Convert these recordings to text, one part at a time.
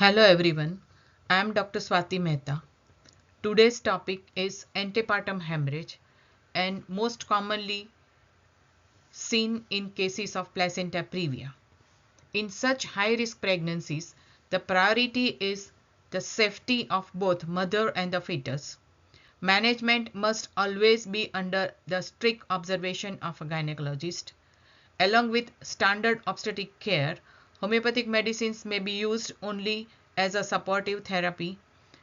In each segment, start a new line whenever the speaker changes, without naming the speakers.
Hello everyone, I am Dr. Swati Mehta. Today's topic is antepartum hemorrhage and most commonly seen in cases of placenta previa. In such high risk pregnancies, the priority is the safety of both mother and the fetus. Management must always be under the strict observation of a gynecologist. Along with standard obstetric care, homeopathic medicines may be used only as a supportive therapy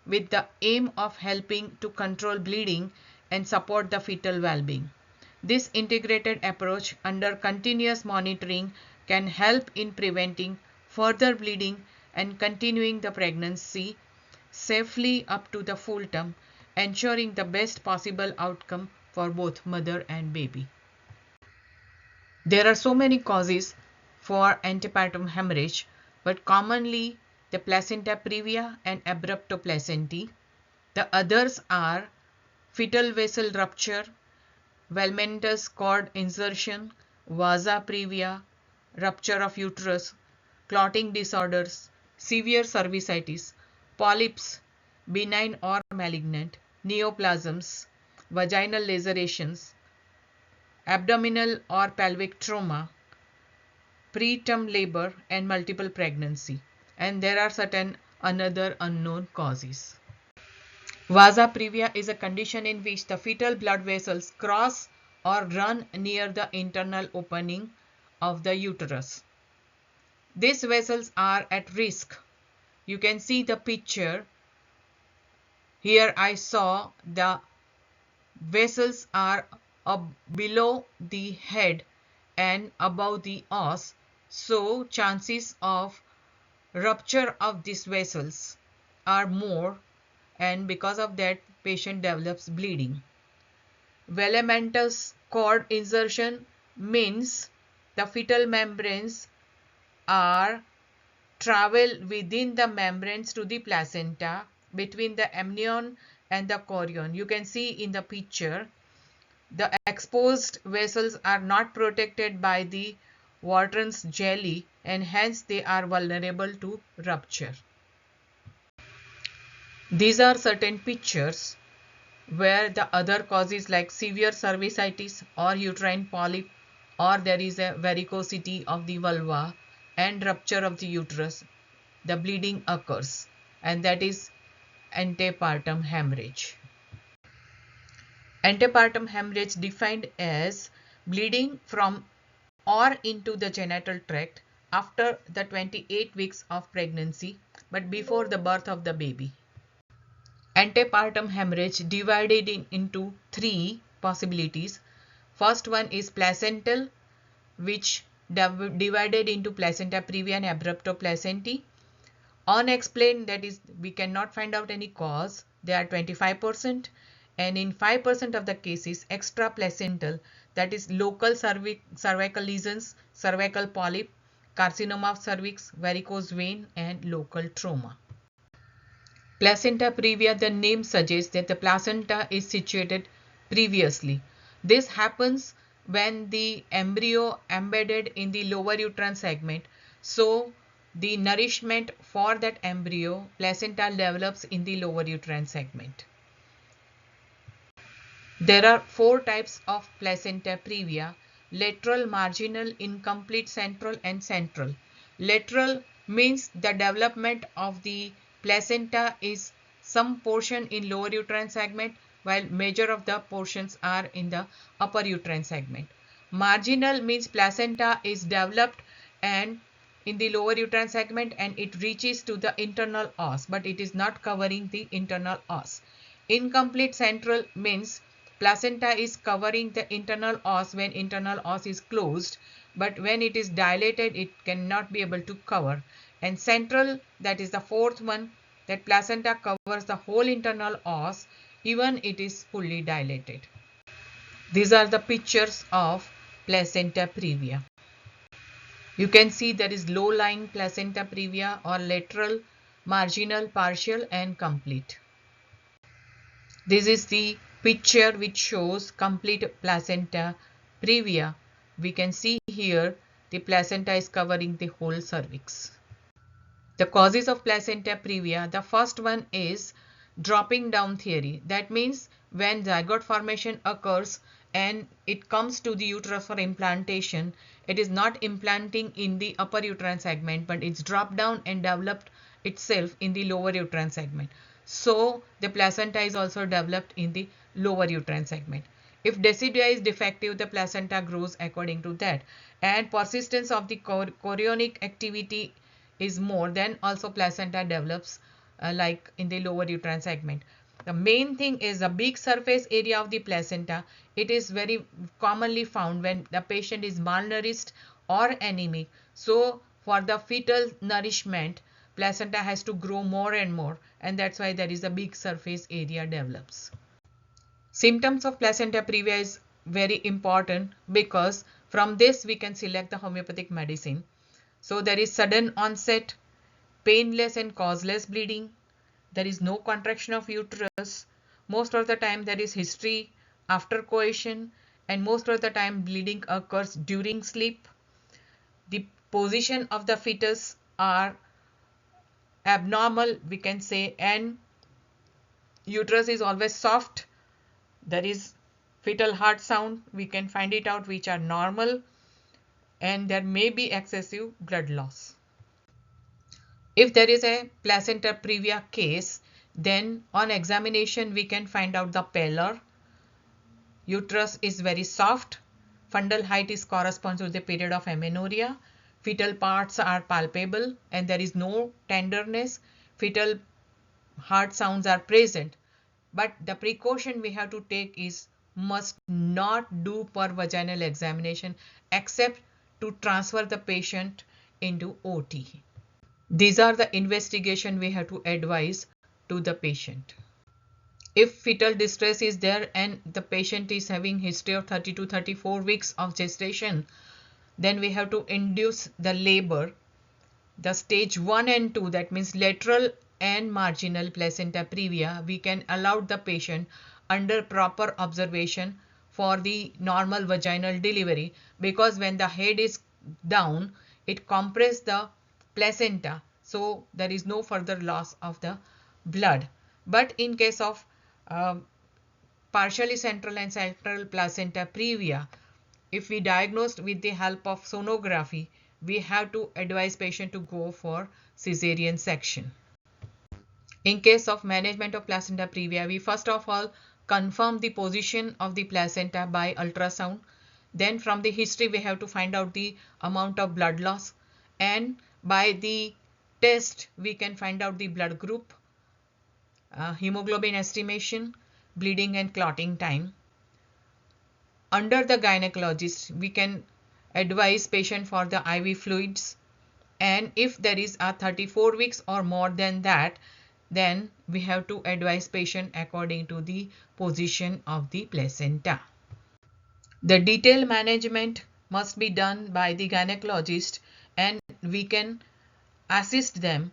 with the aim of helping to control bleeding and support the fetal well-being. This integrated approach under continuous monitoring can help in preventing further bleeding and continuing the pregnancy safely up to the full term, ensuring the best possible outcome for both mother and baby. There are so many causes for antepartum hemorrhage, but commonly the placenta previa and abruptoplacenty. The others are fetal vessel rupture, villmentous cord insertion, vasa previa, rupture of uterus, clotting disorders, severe cervicitis, polyps, benign or malignant, neoplasms, vaginal lacerations, abdominal or pelvic trauma, preterm labor and multiple pregnancy, and there are certain another unknown causes. Vasa previa is a condition in which the fetal blood vessels cross or run near the internal opening of the uterus. These vessels are at risk. You can see the picture. Here I saw the vessels are below the head and above the os, so chances of rupture of these vessels are more, and because of that patient develops bleeding. Villmentous cord insertion means the fetal membranes are travel within the membranes to the placenta between the amnion and the chorion. You can see in the picture the exposed vessels are not protected by the Wharton's jelly and hence they are vulnerable to rupture. These are certain pictures where the other causes like severe cervicitis or uterine polyp, or there is a varicosity of the vulva and rupture of the uterus, the bleeding occurs, and that is antepartum hemorrhage. Antepartum hemorrhage defined as bleeding from or into the genital tract after the 28 weeks of pregnancy but before the birth of the baby. Antepartum hemorrhage divided into three possibilities. First one is placental, which divided into placenta previa and abruptoplacenty. Unexplained, that is we cannot find out any cause, they are 25%, and in 5% of the cases extraplacental, that is local cervical lesions, cervical polyp, carcinoma of cervix, varicose vein and local trauma. Placenta previa, the name suggests that the placenta is situated previously. This happens when the embryo embedded in the lower uterine segment, so the nourishment for that embryo placenta develops in the lower uterine segment. There are four types of placenta previa: lateral, marginal, incomplete, central and central. Lateral means the development of the placenta is some portion in lower uterine segment while major of the portions are in the upper uterine segment. Marginal means placenta is developed and in the lower uterine segment and it reaches to the internal os, but it is not covering the internal os. Incomplete central means placenta is covering the internal os when internal os is closed, but when it is dilated it cannot be able to cover. And central, that is the fourth one, that placenta covers the whole internal os even it is fully dilated. These are the pictures of placenta previa. You can see there is low-lying placenta previa or lateral, marginal, partial and complete. This is the picture which shows complete placenta previa. We can see here the placenta is covering the whole cervix. The causes of placenta previa, the first one is dropping down theory. That means when zygote formation occurs and it comes to the uterus for implantation, it is not implanting in the upper uterine segment, but it's dropped down and developed itself in the lower uterine segment. So the placenta is also developed in the lower uterine segment. If decidua is defective, the placenta grows according to that. And persistence of the chorionic activity is more, then also placenta develops like in the lower uterine segment. The main thing is the big surface area of the placenta. It is very commonly found when the patient is malnourished or anemic. So for the fetal nourishment, placenta has to grow more and more, and that's why there is a big surface area develops. Symptoms of placenta previa is very important because from this we can select the homeopathic medicine. So there is sudden onset, painless and causeless bleeding. There is no contraction of uterus. Most of the time there is history after coition, and most of the time bleeding occurs during sleep. The position of the fetus are abnormal, we can say, and uterus is always soft. There is fetal heart sound, we can find it out, which are normal, and there may be excessive blood loss. If there is a placenta previa case, then on examination we can find out the pallor. Uterus is very soft. Fundal height is corresponds to the period of amenorrhea. Fetal parts are palpable and there is no tenderness. Fetal heart sounds are present. But the precaution we have to take is must not do per vaginal examination except to transfer the patient into OT. These are the investigation we have to advise to the patient. If fetal distress is there and the patient is having history of 30 to 34 weeks of gestation, then we have to induce the labor. The stage 1 and 2, that means lateral and marginal placenta previa, we can allow the patient under proper observation for the normal vaginal delivery, because when the head is down, it compresses the placenta, so there is no further loss of the blood. But in case of partially central and central placenta previa, if we diagnosed with the help of sonography, we have to advise patient to go for cesarean section. In case of management of placenta previa, we first of all confirm the position of the placenta by ultrasound. Then from the history we have to find out the amount of blood loss, and by the test we can find out the blood group, hemoglobin estimation, bleeding and clotting time. Under the gynecologist, we can advise patient for the IV fluids, and if there is a 34 weeks or more than that, then we have to advise patient according to the position of the placenta. The detailed management must be done by the gynecologist, and we can assist them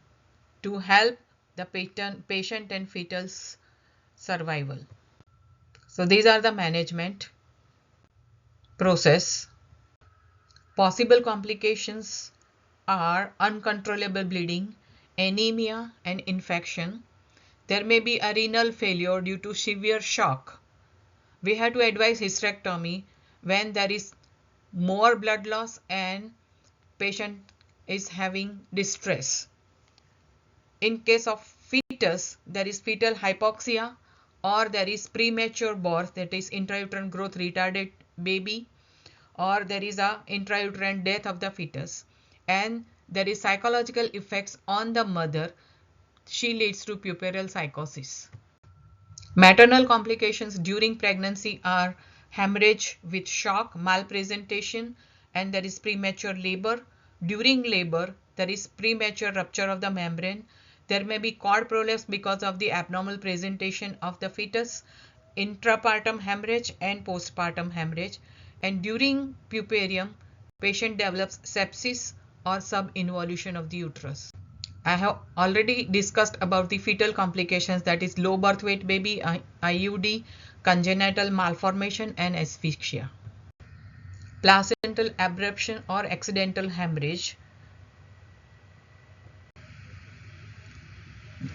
to help the patient and fetal's survival. So these are the management process. Possible complications are uncontrollable bleeding, anemia and infection. There may be a renal failure due to severe shock. We have to advise hysterectomy when there is more blood loss and patient is having distress. In case of fetus, there is fetal hypoxia or there is premature birth, that is intrauterine growth retarded baby, or there is a intrauterine death of the fetus, and there is psychological effects on the mother. She leads to puerperal psychosis. Maternal complications during pregnancy are hemorrhage with shock, malpresentation, and there is premature labor. During labor, there is premature rupture of the membrane. There may be cord prolapse because of the abnormal presentation of the fetus, intrapartum hemorrhage and postpartum hemorrhage. And during puerperium, patient develops sepsis or subinvolution of the uterus. I have already discussed about the fetal complications, that is low birth weight baby, IUD, congenital malformation and asphyxia. Placental abruption or accidental hemorrhage.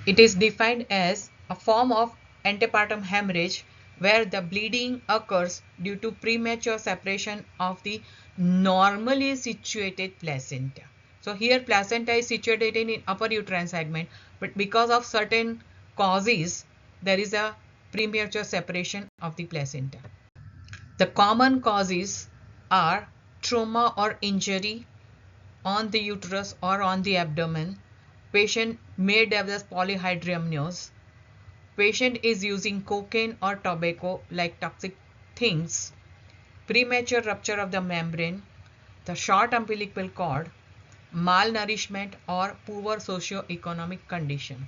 It is defined as a form of antepartum hemorrhage where the bleeding occurs due to premature separation of the normally situated placenta. So here placenta is situated in upper uterine segment, but because of certain causes there is a premature separation of the placenta. The common causes are trauma or injury on the uterus or on the abdomen. Patient may develop polyhydramnios. Patient is using cocaine or tobacco like toxic things. Premature rupture of the membrane, the short umbilical cord, malnourishment or poor socio-economic condition.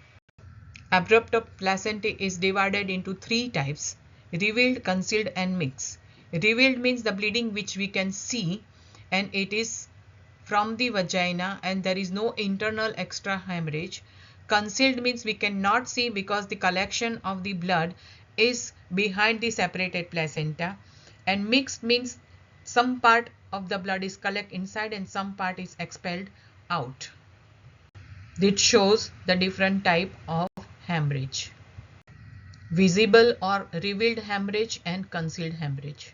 Abruptoplasty is divided into three types: revealed, concealed and mixed. Revealed means the bleeding which we can see and it is from the vagina and there is no internal extra hemorrhage. Concealed means we cannot see because the collection of the blood is behind the separated placenta. And mixed means some part of the blood is collected inside and some part is expelled out. This shows the different type of hemorrhage: visible or revealed hemorrhage and concealed hemorrhage.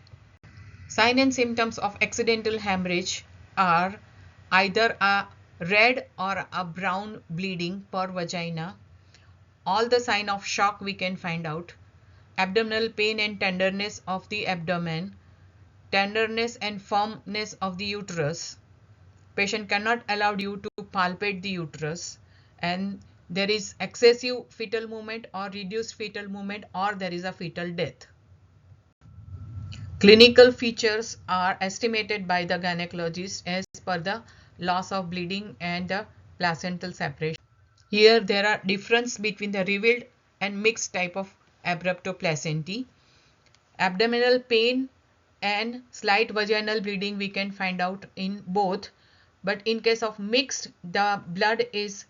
Signs and symptoms of accidental hemorrhage are either a red or a brown bleeding per vagina. All the sign of shock we can find out. Abdominal pain and tenderness of the abdomen, tenderness and firmness of the uterus. Patient cannot allow you to palpate the uterus, and there is excessive fetal movement or reduced fetal movement, or there is a fetal death. Clinical features are estimated by the gynecologist as per the loss of bleeding and the placental separation. Here there are difference between the revealed and mixed type of abruptoplasty. Abdominal pain and slight vaginal bleeding we can find out in both, but in case of mixed the blood is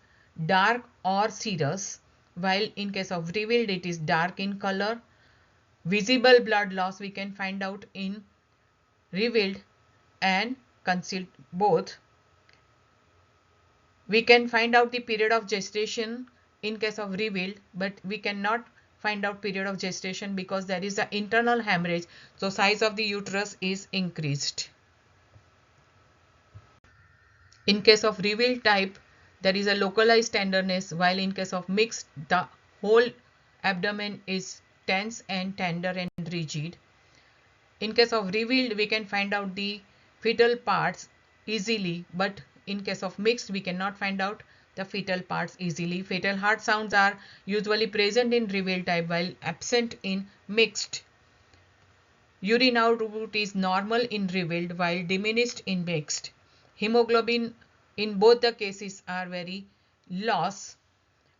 dark or serous, while in case of revealed it is dark in color. Visible blood loss we can find out in revealed and concealed both. We can find out the period of gestation in case of revealed, but we cannot find out period of gestation because there is an internal hemorrhage, so size of the uterus is increased. In case of revealed type there is a localized tenderness, while in case of mixed the whole abdomen is tense and tender and rigid. In case of revealed we can find out the fetal parts easily, but in case of mixed we cannot find out the fetal parts easily. Fetal heart sounds are usually present in revealed type while absent in mixed. Urine output is normal in revealed while diminished in mixed. Hemoglobin in both the cases are very loss,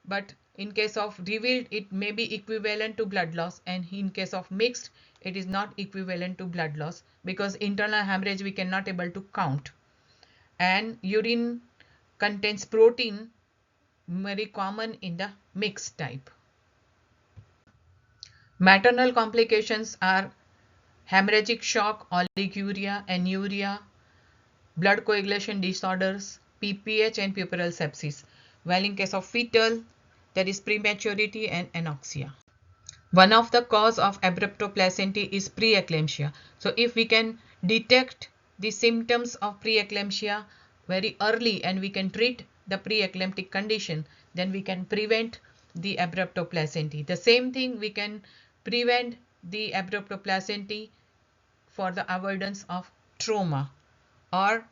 but in case of revealed it may be equivalent to blood loss, and in case of mixed it is not equivalent to blood loss because internal hemorrhage we cannot able to count. And urine contains protein, very common in the mixed type. Maternal complications are hemorrhagic shock, oliguria, anuria, blood coagulation disorders, PPH and puerperal sepsis, while in case of fetal there is prematurity and anoxia. One of the cause of abruptoplasty is preeclampsia. So if we can detect the symptoms of preeclampsia very early and we can treat the preeclamptic condition, then we can prevent the abruptoplasty. The same thing we can prevent the abruptoplasty for the avoidance of trauma, or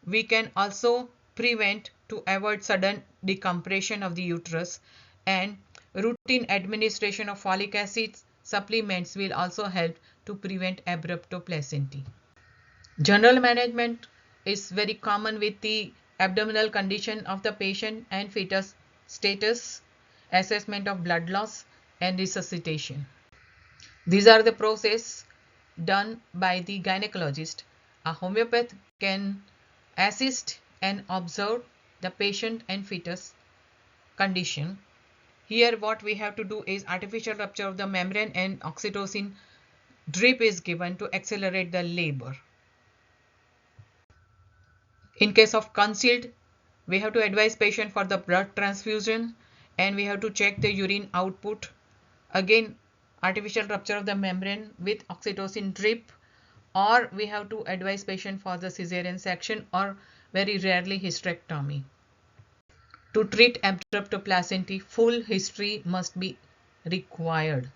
we can also prevent to avoid sudden decompression of the uterus, and routine administration of folic acid supplements will also help to prevent abruptoplasty. General management is very common with the abdominal condition of the patient and fetus status, assessment of blood loss and resuscitation. These are the process done by the gynecologist. A homeopath can assist and observe the patient and fetus condition. Here what we have to do is artificial rupture of the membrane and oxytocin drip is given to accelerate the labor. In case of concealed, we have to advise patient for the blood transfusion and we have to check the urine output. Again, artificial rupture of the membrane with oxytocin drip, or we have to advise patient for the cesarean section or very rarely hysterectomy. To treat abruptoplasty, full history must be required.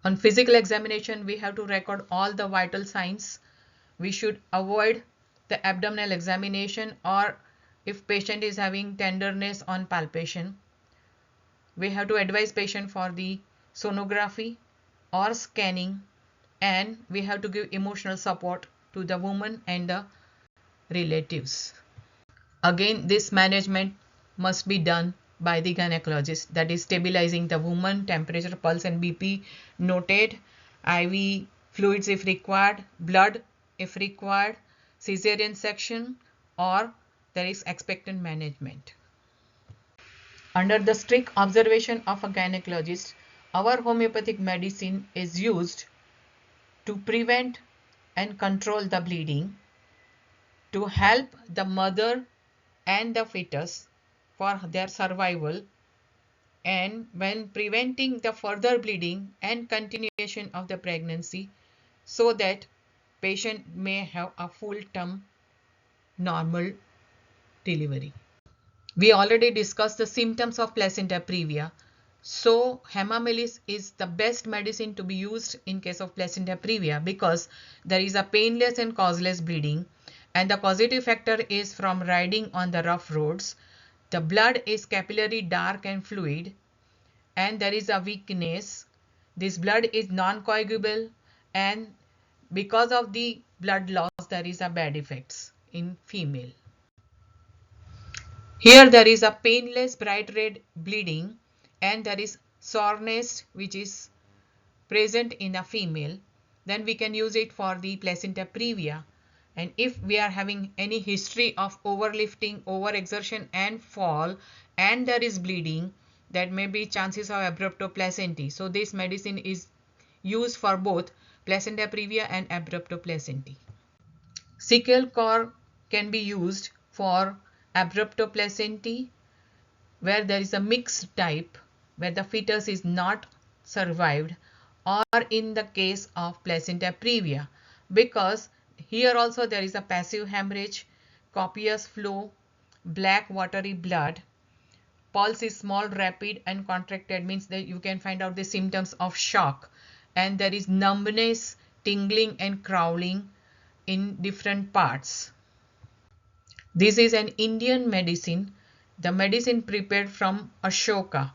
On physical examination, we have to record all the vital signs. We should avoid the abdominal examination, or if patient is having tenderness on palpation, we have to advise patient for the sonography or scanning, and we have to give emotional support to the woman and the relatives. Again, this management must be done by the gynecologist, that is stabilizing the woman, temperature, pulse and BP noted, IV fluids if required, blood if required, cesarean section, or there is expectant management. Under the strict observation of a gynecologist, our homeopathic medicine is used to prevent and control the bleeding, to help the mother and the fetus for their survival, and when preventing the further bleeding and continuation of the pregnancy, so that patient may have a full-term normal delivery. We already discussed the symptoms of placenta previa. So hemamelis is the best medicine to be used in case of placenta previa because there is a painless and causeless bleeding, and the causative factor is from riding on the rough roads. The blood is capillary, dark and fluid, and there is a weakness. This blood is non-coagulable, and because of the blood loss there is a bad effects in female. Here there is a painless bright red bleeding, and there is soreness which is present in a female. Then we can use it for the placenta previa. And if we are having any history of overlifting, overexertion and fall, and there is bleeding, that may be chances of abruptoplasty. So this medicine is used for both placenta previa and abruptoplasty. Sickle core can be used for abruptoplasty, where there is a mixed type where the fetus is not survived, or in the case of placenta previa, because here also there is a passive hemorrhage, copious flow, black watery blood, pulse is small, rapid and contracted, means that you can find out the symptoms of shock, and there is numbness, tingling and crawling in different parts. This is an Indian medicine, the medicine prepared from Ashoka,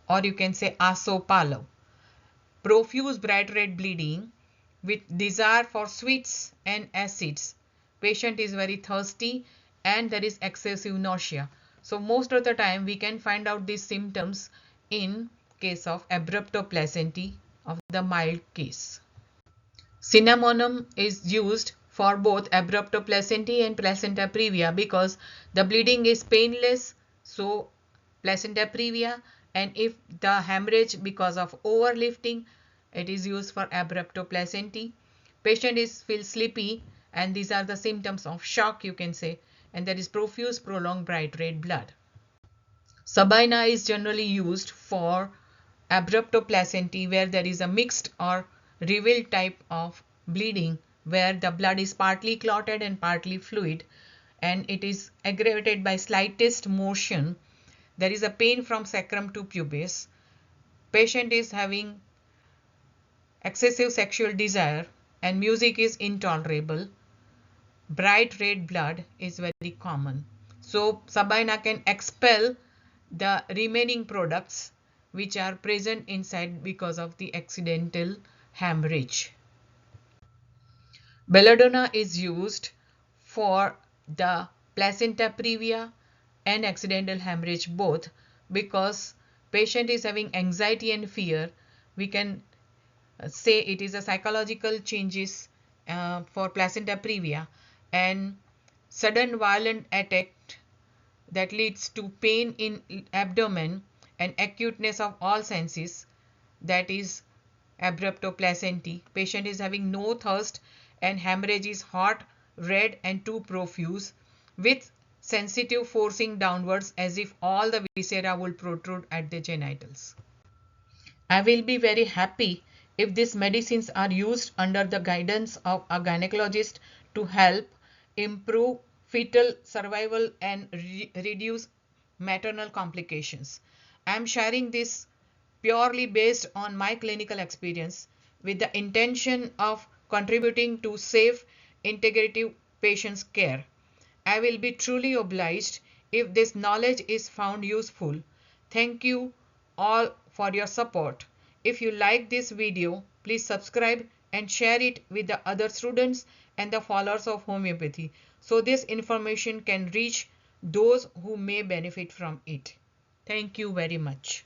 or you can say Asopalo. Profuse bright red bleeding with desire for sweets and acids. Patient is very thirsty and there is excessive nausea. So most of the time we can find out these symptoms in case of abruptoplasty of the mild case. Cinnamomum is used for both abruptoplasty and placenta previa because the bleeding is painless, so placenta previa, and if the hemorrhage because of overlifting, it is used for abruptoplasty. Patient feels sleepy, and these are the symptoms of shock, you can say, and there is profuse prolonged bright red blood. Sabina is generally used for abruptoplasty where there is a mixed or revealed type of bleeding where the blood is partly clotted and partly fluid, and it is aggravated by slightest motion. There is a pain from sacrum to pubis. Patient is having excessive sexual desire and music is intolerable. Bright red blood is very common. So Sabina can expel the remaining products which are present inside because of the accidental hemorrhage. Belladonna is used for the placenta previa and accidental hemorrhage both because patient is having anxiety and fear. We can say it is a psychological changes for placenta previa, and sudden violent attack that leads to pain in abdomen and acuteness of all senses, that is abruptoplasty. Patient is having no thirst and hemorrhage is hot, red and too profuse with sensitive forcing downwards as if all the viscera will protrude at the genitals. I will be very happy if these medicines are used under the guidance of a gynecologist to help improve fetal survival and reduce maternal complications. I am sharing this purely based on my clinical experience with the intention of contributing to safe, integrative patients' care. I will be truly obliged if this knowledge is found useful. Thank you all for your support. If you like this video, please subscribe and share it with the other students and the followers of homeopathy so this information can reach those who may benefit from it. Thank you very much.